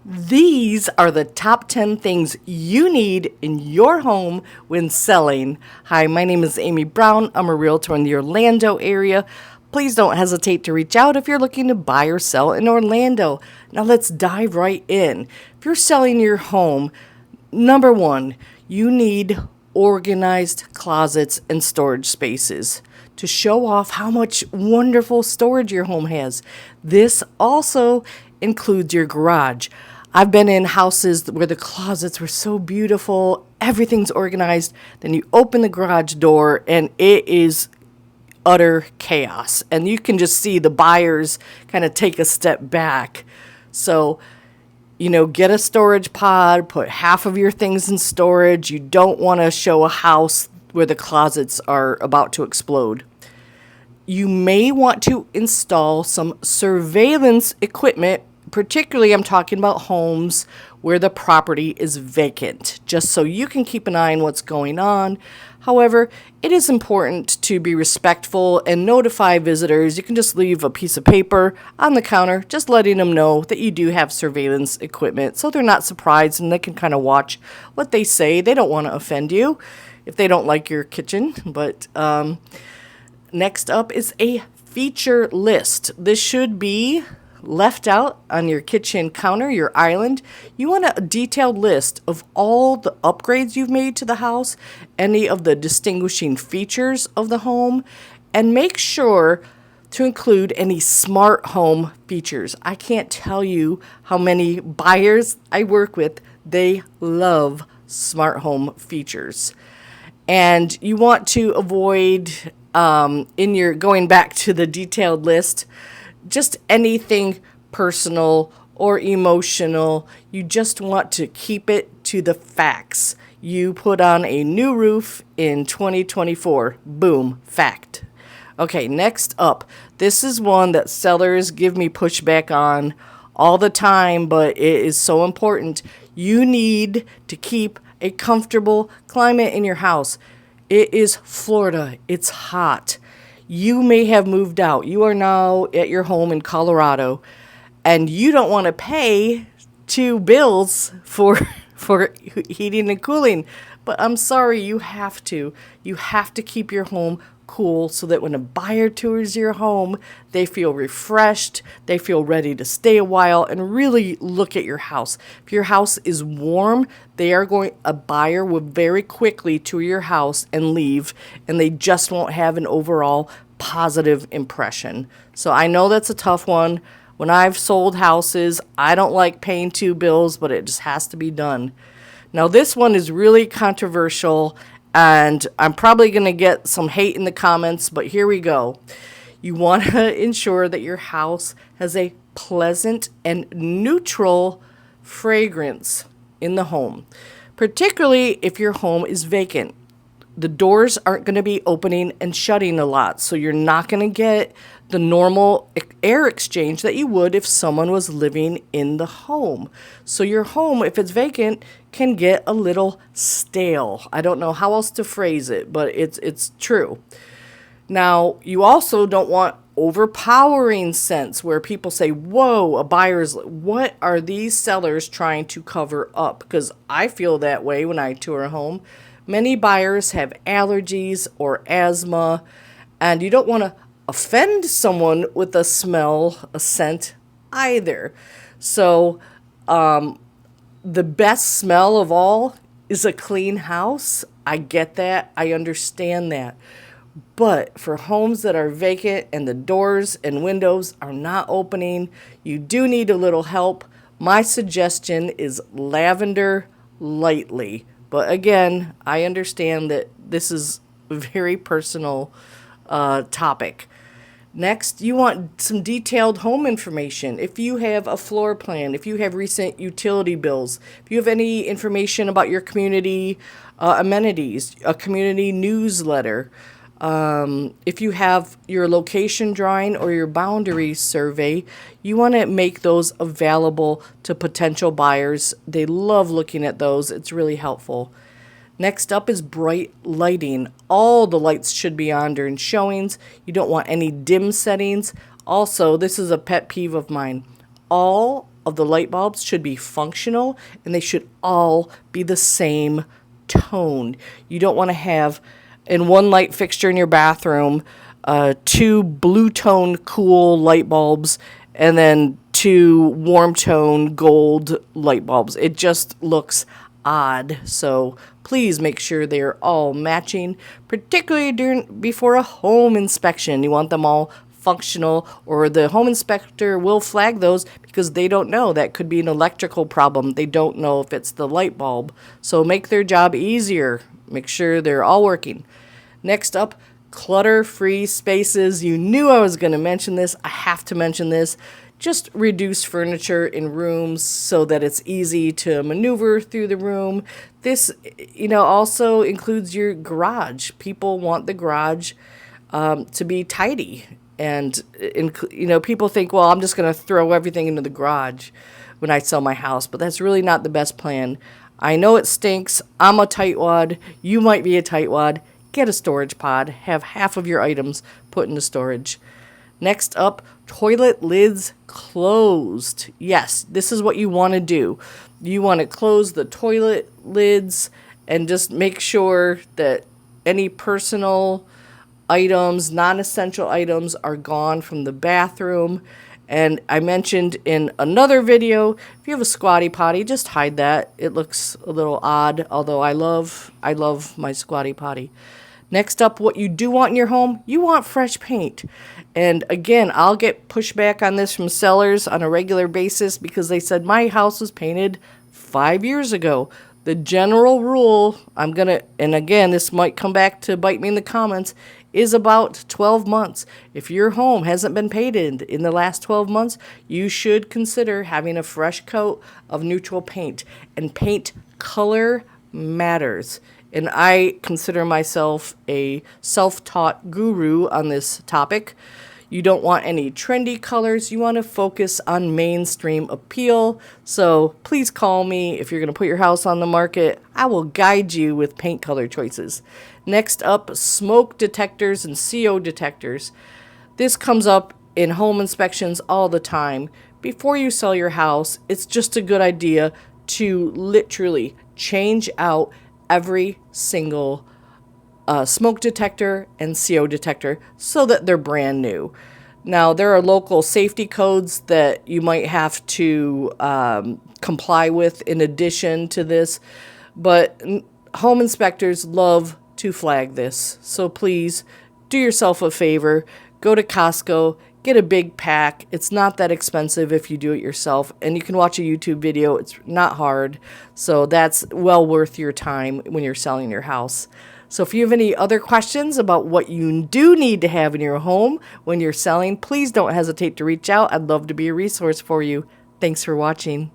These are the top 10 things you need in your home when selling. Hi, my name is Amy Brown. I'm a realtor in the Orlando area. Please don't hesitate to reach out if you're looking to buy or sell in Orlando. Now let's dive right in. If you're selling your home, number one, you need organized closets and storage spaces to show off how much wonderful storage your home has. This also includes your garage. I've been in houses where the closets were so beautiful, everything's organized, then you open the garage door and it is utter chaos. And you can just see the buyers kind of take a step back. So, get a storage pod, put half of your things in storage. You don't want to show a house where the closets are about to explode. You may want to install some surveillance equipment. Particularly, I'm talking about homes where the property is vacant, just so you can keep an eye on what's going on. However, it is important to be respectful and notify visitors. You can just leave a piece of paper on the counter, just letting them know that you do have surveillance equipment, so they're not surprised and they can kind of watch what they say. They don't want to offend you if they don't like your kitchen. But next up is a feature list. This should be left out on your kitchen counter, your island. You want a detailed list of all the upgrades you've made to the house, any of the distinguishing features of the home, and make sure to include any smart home features. I can't tell you how many buyers I work with, they love smart home features. And you want to avoid, in your going back to the detailed list, just anything personal or emotional. You just want to keep it to the facts. You put on a new roof in 2024. Boom, fact. Okay, next up. This is one that sellers give me pushback on all the time, but it is so important. You need to keep a comfortable climate in your house. It is Florida. It's hot. You may have moved out. You are now at your home in Colorado, and you don't want to pay two bills for heating and cooling. But I'm sorry, you have to. You have to keep your home cool so that when a buyer tours your home, they feel refreshed, they feel ready to stay a while and really look at your house. If your house is warm, a buyer will very quickly tour your house and leave, and they just won't have an overall positive impression. So I know that's a tough one. When I've sold houses, I don't like paying two bills, but it just has to be done. Now this one is really controversial, and I'm probably going to get some hate in the comments, but here we go. You want to ensure that your house has a pleasant and neutral fragrance in the home, particularly if your home is vacant. The doors aren't going to be opening and shutting a lot, so you're not going to get the normal air exchange that you would if someone was living in the home. So your home, if it's vacant, can get a little stale. I don't know how else to phrase it, but it's true. Now, you also don't want overpowering scents where people say, whoa, what are these sellers trying to cover up? Because I feel that way when I tour a home. Many buyers have allergies or asthma, and you don't want to offend someone with a scent either. So, the best smell of all is a clean house. I get that. I understand that. But for homes that are vacant and the doors and windows are not opening, you do need a little help. My suggestion is lavender lightly. But again, I understand that this is a very personal topic. Next, you want some detailed home information. If you have a floor plan, if you have recent utility bills, if you have any information about your community amenities, a community newsletter, if you have your location drawing or your boundary survey, you want to make those available to potential buyers. They love looking at those. It's really helpful. Next up is bright lighting. All the lights should be on during showings. You don't want any dim settings. Also, this is a pet peeve of mine. All of the light bulbs should be functional, and they should all be the same tone. You don't want to have in one light fixture in your bathroom two blue tone cool light bulbs and then two warm tone gold light bulbs. It just looks odd. So please make sure they're all matching, particularly before a home inspection. You want them all functional, or the home inspector will flag those because they don't know. That could be an electrical problem. They don't know if it's the light bulb. So make their job easier. Make sure they're all working. Next up, clutter-free spaces. You knew I was going to mention this. I have to mention this. Just reduce furniture in rooms so that it's easy to maneuver through the room. This, also includes your garage. People want the garage to be tidy. And, people think, well, I'm just going to throw everything into the garage when I sell my house. But that's really not the best plan. I know it stinks. I'm a tightwad. You might be a tightwad. Get a storage pod. Have half of your items put into storage. Next up, toilet lids closed. Yes, this is what you want to do. You want to close the toilet lids and just make sure that any personal items, non-essential items are gone from the bathroom. And I mentioned in another video, if you have a squatty potty, just hide that. It looks a little odd, although I love my squatty potty. Next up, what you do want in your home, you want fresh paint. And again, I'll get pushback on this from sellers on a regular basis because they said my house was painted 5 years ago. The general rule, and again, this might come back to bite me in the comments, is about 12 months. If your home hasn't been painted in the last 12 months, you should consider having a fresh coat of neutral paint. And paint color matters. And I consider myself a self-taught guru on this topic. You don't want any trendy colors. You want to focus on mainstream appeal. So please call me if you're going to put your house on the market. I will guide you with paint color choices. Next up, smoke detectors and CO detectors. This comes up in home inspections all the time. Before you sell your house, it's just a good idea to literally change out every single smoke detector and CO detector so that they're brand new. Now, there are local safety codes that you might have to comply with in addition to this, but home inspectors love to flag this. So please do yourself a favor, go to Costco, get a big pack. It's not that expensive if you do it yourself, and you can watch a YouTube video. It's not hard, so that's well worth your time when you're selling your house. So if you have any other questions about what you do need to have in your home when you're selling, please don't hesitate to reach out. I'd love to be a resource for you. Thanks for watching.